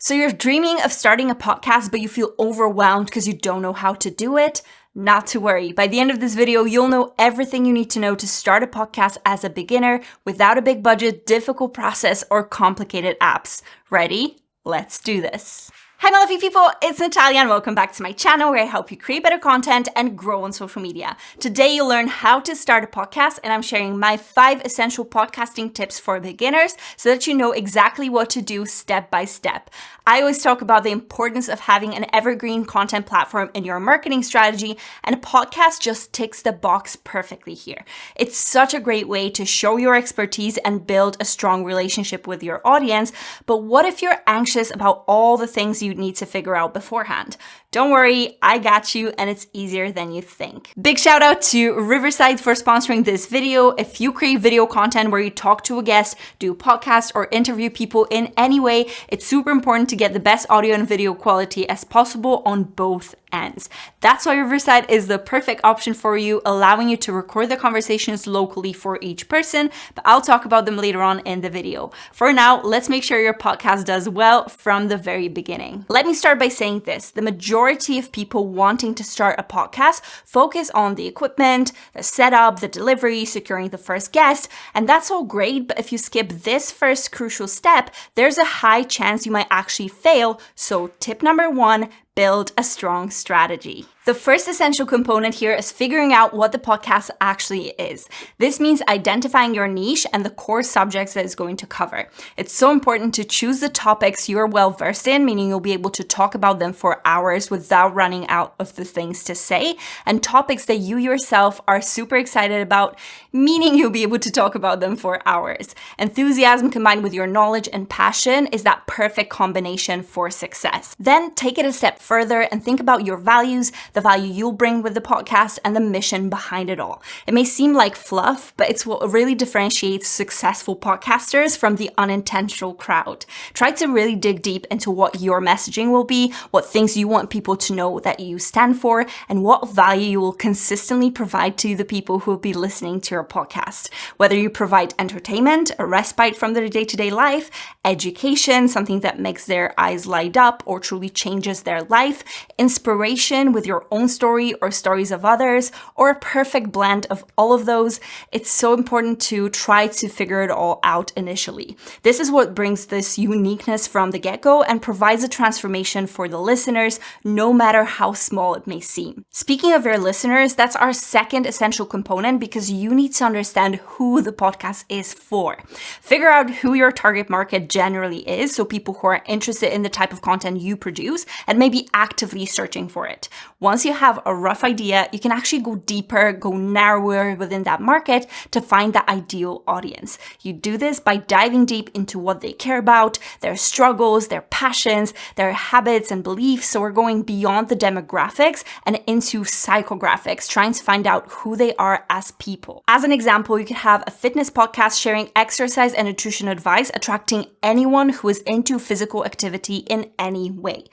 So you're dreaming of starting a podcast, but you feel overwhelmed because you don't know how to do it? Not to worry. By the end of this video, you'll know everything you need to know to start a podcast as a beginner without a big budget, difficult process, or complicated apps. Ready? Let's do this. Hi my lovely people, it's Natalia and welcome back to my channel where I help you create better content and grow on social media. Today you'll learn how to start a podcast and I'm sharing my 5 essential podcasting tips for beginners so that you know exactly what to do step by step. I always talk about the importance of having an evergreen content platform in your marketing strategy, and a podcast just ticks the box perfectly here. It's such a great way to show your expertise and build a strong relationship with your audience, but what if you're anxious about all the things you need to figure out beforehand? Don't worry, I got you, and it's easier than you think. Big shout out to Riverside for sponsoring this video. If you create video content where you talk to a guest, do a podcast, or interview people in any way, it's super important to get the best audio and video quality as possible on both ends. That's why Riverside is the perfect option for you, allowing you to record the conversations locally for each person, but I'll talk about them later on in the video. For now, let's make sure your podcast does well from the very beginning. Let me start by saying this. The majority of people wanting to start a podcast focus on the equipment, the setup, the delivery, securing the first guest, and that's all great, but if you skip this first crucial step, there's a high chance you might actually fail. So tip number 1, build a strong strategy. The first essential component here is figuring out what the podcast actually is. This means identifying your niche and the core subjects that it's going to cover. It's so important to choose the topics you're well versed in, meaning you'll be able to talk about them for hours without running out of the things to say, and topics that you yourself are super excited about, meaning you'll be able to talk about them for hours. Enthusiasm combined with your knowledge and passion is that perfect combination for success. Then take it a step further and think about your values, the value you'll bring with the podcast, and the mission behind it all. It may seem like fluff, but it's what really differentiates successful podcasters from the unintentional crowd. Try to really dig deep into what your messaging will be, what things you want people to know that you stand for, and what value you will consistently provide to the people who will be listening to your podcast. Whether you provide entertainment, a respite from their day-to-day life, education, something that makes their eyes light up or truly changes their life, inspiration with your own story or stories of others, or a perfect blend of all of those, it's so important to try to figure it all out initially. This is what brings this uniqueness from the get-go and provides a transformation for the listeners, no matter how small it may seem. Speaking of your listeners, that's our second essential component because you need to understand who the podcast is for. Figure out who your target market generally is, so people who are interested in the type of content you produce and maybe actively searching for it. Once you have a rough idea, you can actually go deeper, go narrower within that market to find the ideal audience. You do this by diving deep into what they care about, their struggles, their passions, their habits and beliefs. So we're going beyond the demographics and into psychographics, trying to find out who they are as people. As an example, you could have a fitness podcast sharing exercise and nutrition advice, attracting anyone who is into physical activity in any way.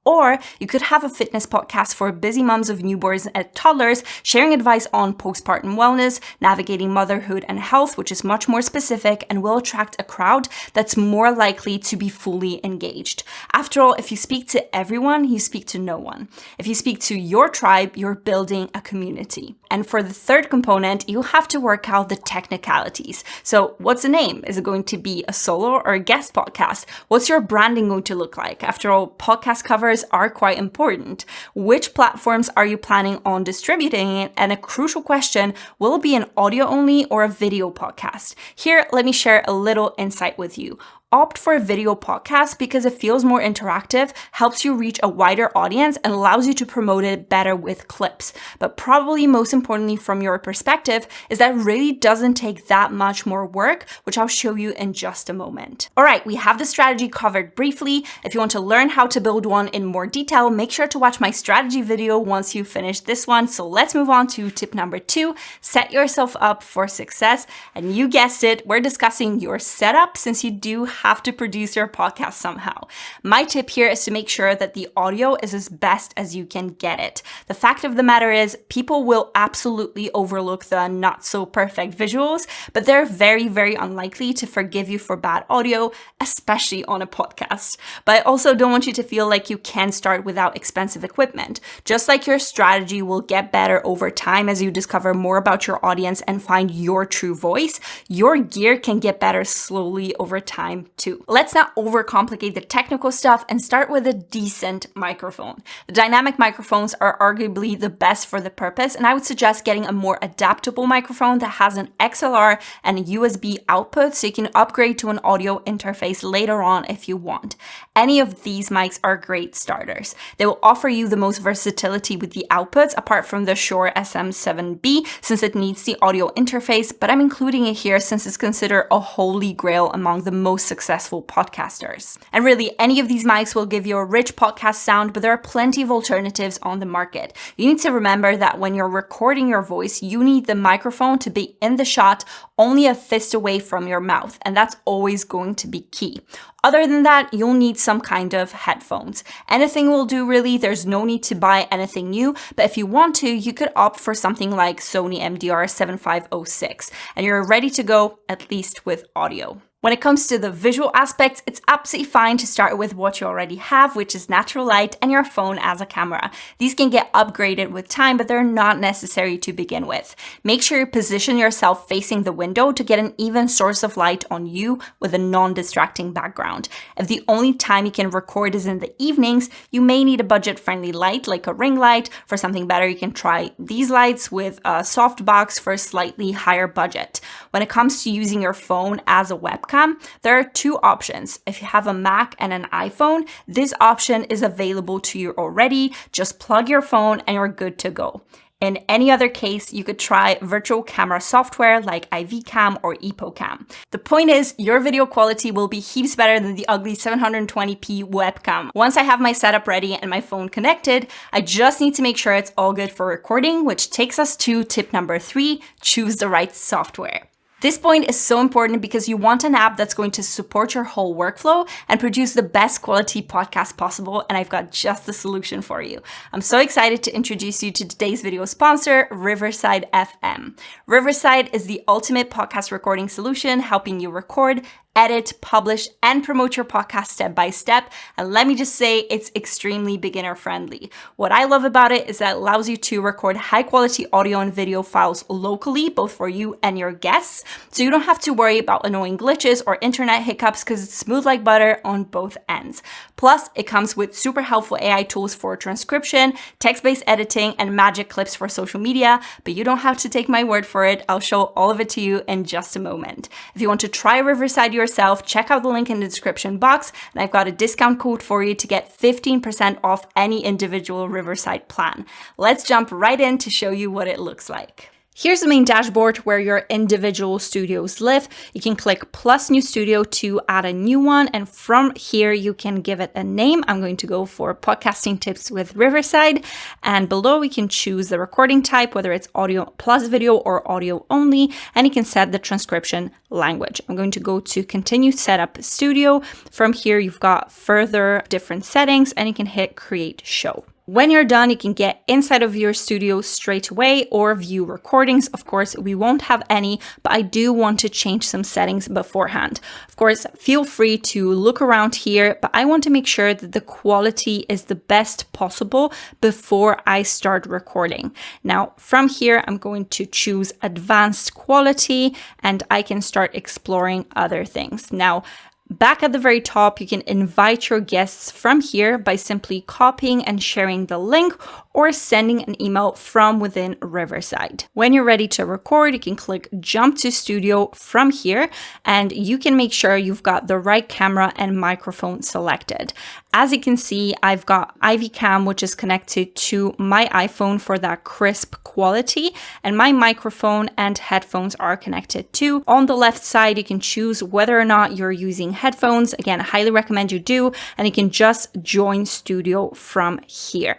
Or you could have a fitness podcast for busy moms of newborns and toddlers, sharing advice on postpartum wellness, navigating motherhood and health, which is much more specific and will attract a crowd that's more likely to be fully engaged. After all, if you speak to everyone, you speak to no one. If you speak to your tribe, you're building a community. And for the third component, you have to work out the technicalities. So what's the name? Is it going to be a solo or a guest podcast? What's your branding going to look like? After all, podcast covers are quite important. Which platforms are you planning on distributing it? And a crucial question, will it be an audio only or a video podcast? Here, let me share a little insight with you. Opt for a video podcast because it feels more interactive, helps you reach a wider audience, and allows you to promote it better with clips. But probably most importantly from your perspective is that it really doesn't take that much more work, which I'll show you in just a moment. All right, we have the strategy covered briefly. If you want to learn how to build one in more detail, make sure to watch my strategy video once you finish this one. So let's move on to tip number 2, set yourself up for success. And you guessed it, we're discussing your setup since you do have to produce your podcast somehow. My tip here is to make sure that the audio is as best as you can get it. The fact of the matter is, people will absolutely overlook the not so perfect visuals, but they're very, very unlikely to forgive you for bad audio, especially on a podcast. But I also don't want you to feel like you can start without expensive equipment. Just like your strategy will get better over time as you discover more about your audience and find your true voice, your gear can get better slowly over time too. Let's not overcomplicate the technical stuff and start with a decent microphone. The dynamic microphones are arguably the best for the purpose, and I would suggest getting a more adaptable microphone that has an XLR and a USB output so you can upgrade to an audio interface later on if you want. Any of these mics are great starters. They will offer you the most versatility with the outputs apart from the Shure SM7B since it needs the audio interface, but I'm including it here since it's considered a holy grail among the most successful podcasters. And really, any of these mics will give you a rich podcast sound, but there are plenty of alternatives on the market. You need to remember that when you're recording your voice, you need the microphone to be in the shot only a fist away from your mouth, and that's always going to be key. Other than that, you'll need some kind of headphones. Anything will do really, there's no need to buy anything new, but if you want to, you could opt for something like Sony MDR7506, and you're ready to go, at least with audio. When it comes to the visual aspects, it's absolutely fine to start with what you already have, which is natural light and your phone as a camera. These can get upgraded with time, but they're not necessary to begin with. Make sure you position yourself facing the window to get an even source of light on you with a non-distracting background. If the only time you can record is in the evenings, you may need a budget-friendly light like a ring light. For something better, you can try these lights with a softbox for a slightly higher budget. When it comes to using your phone as a webcam, there are two options. If you have a Mac and an iPhone, this option is available to you already. Just plug your phone and you're good to go. In any other case, you could try virtual camera software like IVCam or EpoCam. The point is, your video quality will be heaps better than the ugly 720p webcam. Once I have my setup ready and my phone connected, I just need to make sure it's all good for recording, which takes us to tip number 3, choose the right software. This point is so important because you want an app that's going to support your whole workflow and produce the best quality podcast possible, and I've got just the solution for you. I'm so excited to introduce you to today's video sponsor, Riverside FM. Riverside is the ultimate podcast recording solution, helping you record, edit, publish, and promote your podcast step by step. And let me just say, it's extremely beginner friendly. What I love about it is that it allows you to record high quality audio and video files locally, both for you and your guests. So you don't have to worry about annoying glitches or internet hiccups because it's smooth like butter on both ends. Plus, it comes with super helpful AI tools for transcription, text-based editing, and magic clips for social media. But you don't have to take my word for it. I'll show all of it to you in just a moment. If you want to try Riverside yourself, check out the link in the description box, and I've got a discount code for you to get 15% off any individual Riverside plan. Let's jump right in to show you what it looks like. Here's the main dashboard where your individual studios live. You can click plus new studio to add a new one. And from here, you can give it a name. I'm going to go for podcasting tips with Riverside. And below, we can choose the recording type, whether it's audio plus video or audio only. And you can set the transcription language. I'm going to go to continue setup studio. From here, you've got further different settings and you can hit create show. When you're done, you can get inside of your studio straight away or view recordings. Of course, we won't have any, but I do want to change some settings beforehand. Of course, feel free to look around here, but I want to make sure that the quality is the best possible before I start recording. Now, from here, I'm going to choose advanced quality and I can start exploring other things. Now, back at the very top, you can invite your guests from here by simply copying and sharing the link or sending an email from within Riverside. When you're ready to record, you can click Jump to Studio from here, and you can make sure you've got the right camera and microphone selected. As you can see, I've got IVCam, which is connected to my iPhone for that crisp quality, and my microphone and headphones are connected too. On the left side, you can choose whether or not you're using headphones. Again, I highly recommend you do, and you can just join studio from here.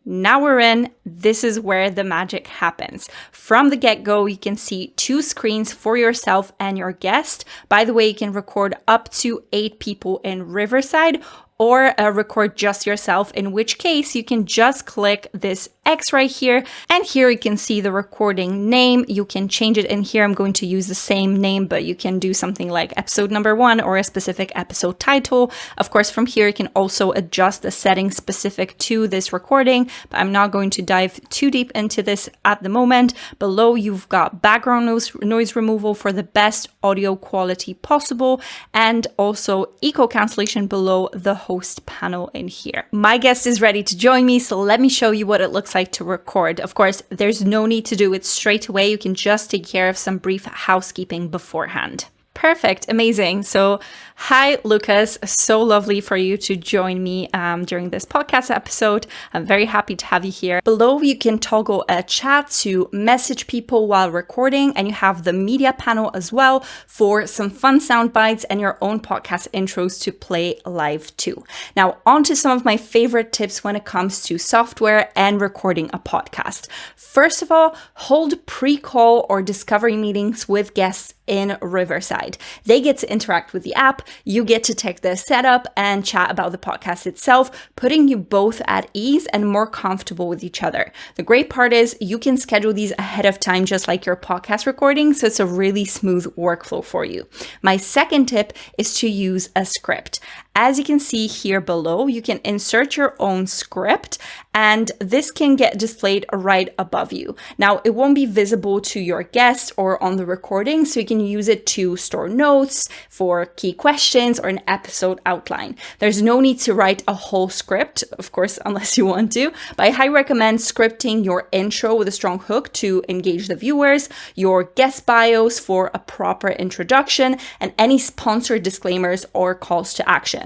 Now we're in. This is where the magic happens. From the get-go, you can see 2 screens for yourself and your guest. By the way, you can record up to 8 people in Riverside, or record just yourself, in which case you can just click this X right here, and here you can see the recording name. You can change it in here. I'm going to use the same name, but you can do something like episode number 1 or a specific episode title. Of course, from here you can also adjust the settings specific to this recording, but I'm not going to dive too deep into this at the moment. Below, you've got background noise removal for the best audio quality possible, and also echo cancellation below the host panel in here. My guest is ready to join me, so let me show you what it looks like to record. Of course, there's no need to do it straight away. You can just take care of some brief housekeeping beforehand. Perfect. Amazing. So, hi, Lucas. So lovely for you to join me during this podcast episode. I'm very happy to have you here. Below, you can toggle a chat to message people while recording, and you have the media panel as well for some fun sound bites and your own podcast intros to play live too. Now, on to some of my favorite tips when it comes to software and recording a podcast. First of all, hold pre-call or discovery meetings with guests in Riverside. They get to interact with the app, you get to take the setup and chat about the podcast itself, putting you both at ease and more comfortable with each other. The great part is you can schedule these ahead of time, just like your podcast recording, so it's a really smooth workflow for you. My second tip is to use a script. As you can see here below, you can insert your own script, and this can get displayed right above you. Now, it won't be visible to your guest or on the recording, so you can use it to store notes for key questions or an episode outline. There's no need to write a whole script, of course, unless you want to, but I highly recommend scripting your intro with a strong hook to engage the viewers, your guest bios for a proper introduction, and any sponsored disclaimers or calls to action.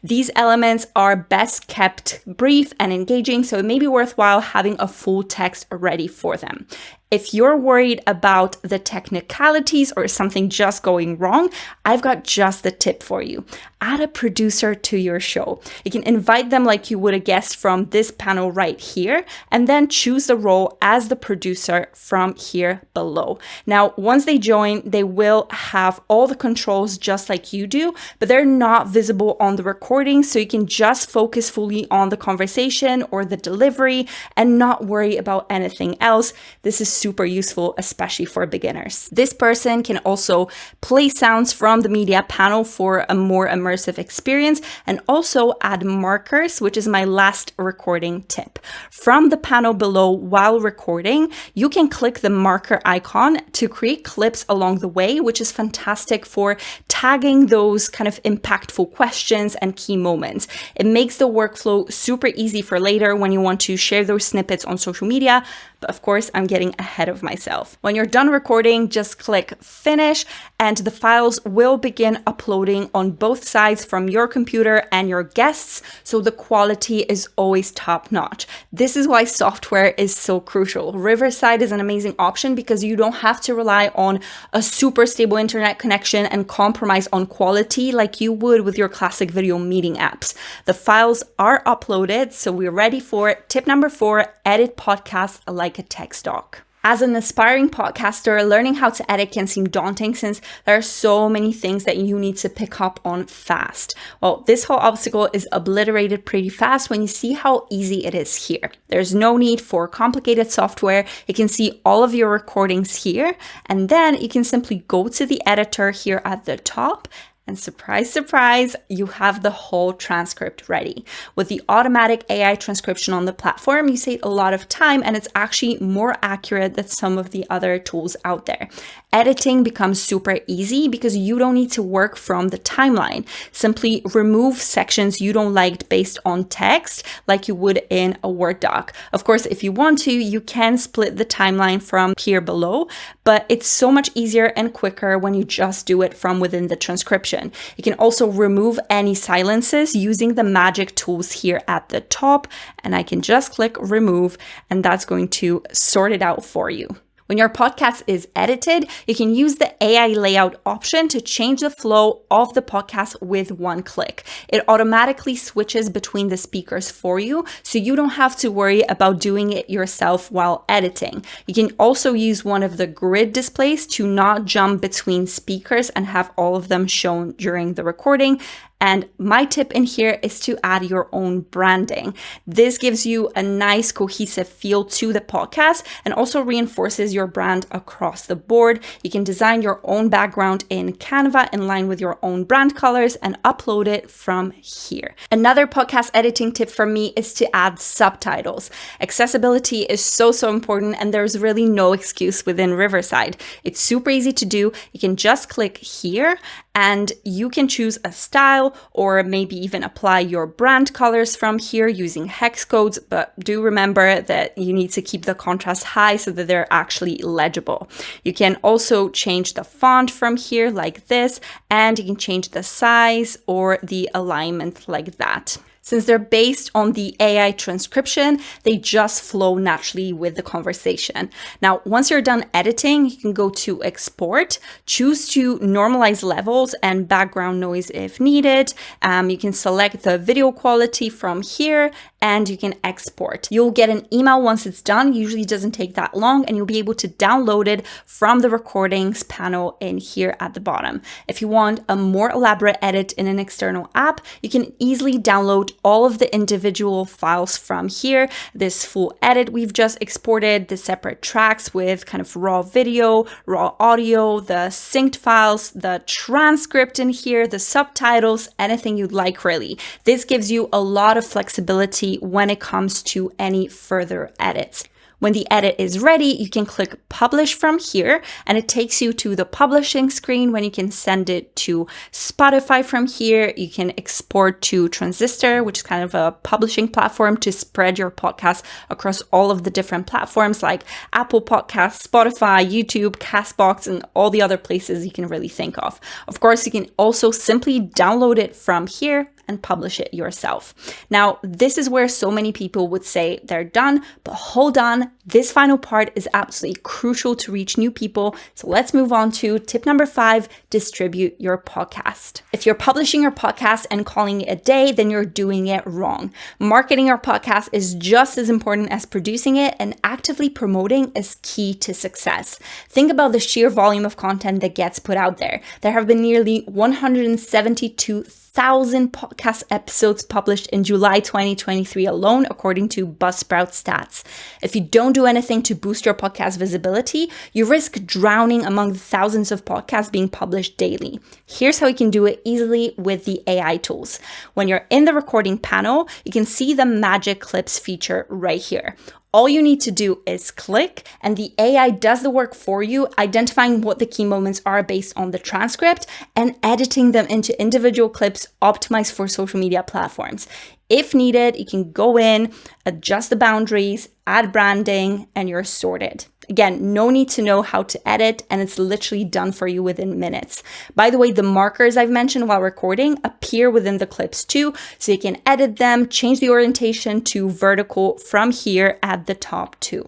These elements are best kept brief and engaging, so it may be worthwhile having a full text ready for them. If you're worried about the technicalities or something just going wrong, I've got just the tip for you. Add a producer to your show. You can invite them like you would a guest from this panel right here, and then choose the role as the producer from here below. Now, once they join, they will have all the controls just like you do, but they're not visible on the recording, so you can just focus fully on the conversation or the delivery and not worry about anything else. This is super useful, especially for beginners. This person can also play sounds from the media panel for a more immersive experience, and also add markers, which is my last recording tip. From the panel below while recording, you can click the marker icon to create clips along the way, which is fantastic for tagging those kind of impactful questions and key moments. It makes the workflow super easy for later when you want to share those snippets on social media. But of course, I'm getting ahead of myself. When you're done recording, just click finish, and the files will begin uploading on both sides from your computer and your guests, so the quality is always top notch. This is why software is so crucial. Riverside is an amazing option because you don't have to rely on a super stable internet connection and compromise on quality like you would with your classic video meeting apps. The files are uploaded, so we're ready for tip number 4, edit podcasts like a text doc. As an aspiring podcaster, learning how to edit can seem daunting since there are so many things that you need to pick up on fast. Well, this whole obstacle is obliterated pretty fast when you see how easy it is here. There's no need for complicated software. You can see all of your recordings here, and then you can simply go to the editor here at the top. And surprise, surprise, you have the whole transcript ready. With the automatic AI transcription on the platform, you save a lot of time, and it's actually more accurate than some of the other tools out there. Editing becomes super easy because you don't need to work from the timeline. Simply remove sections you don't like based on text like you would in a Word doc. Of course, if you want to, you can split the timeline from here below, but it's so much easier and quicker when you just do it from within the transcription. You can also remove any silences using the magic tools here at the top, and I can just click remove, and that's going to sort it out for you. When your podcast is edited, you can use the AI layout option to change the flow of the podcast with one click. It automatically switches between the speakers for you, so you don't have to worry about doing it yourself while editing. You can also use one of the grid displays to not jump between speakers and have all of them shown during the recording. And my tip in here is to add your own branding. This gives you a nice cohesive feel to the podcast and also reinforces your brand across the board. You can design your own background in Canva in line with your own brand colors and upload it from here. Another podcast editing tip for me is to add subtitles. Accessibility is so important, and there's really no excuse within Riverside. It's super easy to do. You can just click here and you can choose a style or maybe even apply your brand colors from here using hex codes, but do remember that you need to keep the contrast high so that they're actually legible. You can also change the font from here like this, and you can change the size or the alignment like that. Since they're based on the AI transcription, they just flow naturally with the conversation. Now, once you're done editing, you can go to export, choose to normalize levels and background noise if needed. You can select the video quality from here and you can export. You'll get an email once it's done. Usually doesn't take that long, and you'll be able to download it from the recordings panel in here at the bottom. If you want a more elaborate edit in an external app, you can easily download all of the individual files from here. This full edit we've just exported, the separate tracks with kind of raw video, raw audio, the synced files, the transcript in here, the subtitles, anything you'd like really. This gives you a lot of flexibility when it comes to any further edits. When the edit is ready, you can click publish from here and it takes you to the publishing screen when you can send it to Spotify from here. You can export to Transistor, which is kind of a publishing platform to spread your podcast across all of the different platforms like Apple Podcasts, Spotify, YouTube, Castbox, and all the other places you can really think of. Of course, you can also simply download it from here and publish it yourself. Now, this is where so many people would say they're done, but hold on, this final part is absolutely crucial to reach new people. So let's move on to tip number 5, distribute your podcast. If you're publishing your podcast and calling it a day, then you're doing it wrong. Marketing your podcast is just as important as producing it, and actively promoting is key to success. Think about the sheer volume of content that gets put out there. There have been nearly 172,000 podcast episodes published in July 2023 alone, according to Buzzsprout stats. If you don't do anything to boost your podcast visibility, you risk drowning among the thousands of podcasts being published daily. Here's how you can do it easily with the AI tools. When you're in the recording panel, you can see the magic clips feature right here. All you need to do is click and the AI does the work for you, identifying what the key moments are based on the transcript and editing them into individual clips optimized for social media platforms. If needed, you can go in, adjust the boundaries, add branding, and you're sorted. Again, no need to know how to edit, and it's literally done for you within minutes. By the way, the markers I've mentioned while recording appear within the clips too, so you can edit them, change the orientation to vertical from here at the top too.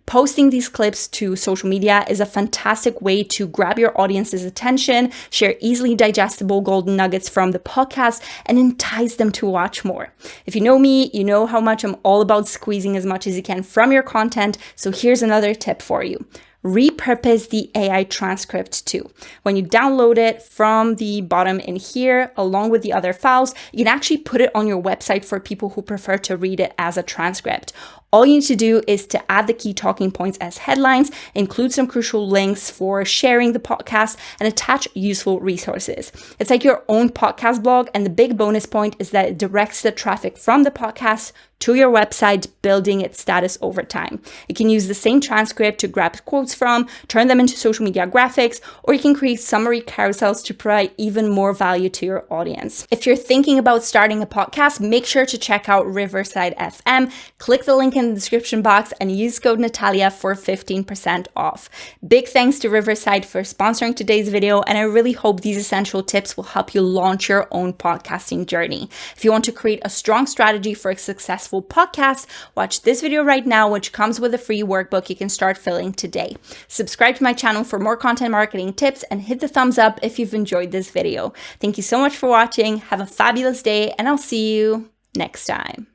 Posting these clips to social media is a fantastic way to grab your audience's attention, share easily digestible golden nuggets from the podcast, and entice them to watch more. If you know me, you know how much I'm all about squeezing as much as you can from your content, so here's another tip for you. Repurpose the AI transcript too. When you download it from the bottom in here, along with the other files, you can actually put it on your website for people who prefer to read it as a transcript. All you need to do is to add the key talking points as headlines, include some crucial links for sharing the podcast, and attach useful resources. It's like your own podcast blog, and the big bonus point is that it directs the traffic from the podcast to your website, building its status over time. You can use the same transcript to grab quotes from, turn them into social media graphics, or you can create summary carousels to provide even more value to your audience. If you're thinking about starting a podcast, make sure to check out Riverside FM. Click the link in in the description box and use code Natalia for 15% off. Big thanks to Riverside for sponsoring today's video, and I really hope these essential tips will help you launch your own podcasting journey. If you want to create a strong strategy for a successful podcast, watch this video right now, which comes with a free workbook you can start filling today. Subscribe to my channel for more content marketing tips and hit the thumbs up if you've enjoyed this video. Thank you so much for watching. Have a fabulous day, and I'll see you next time.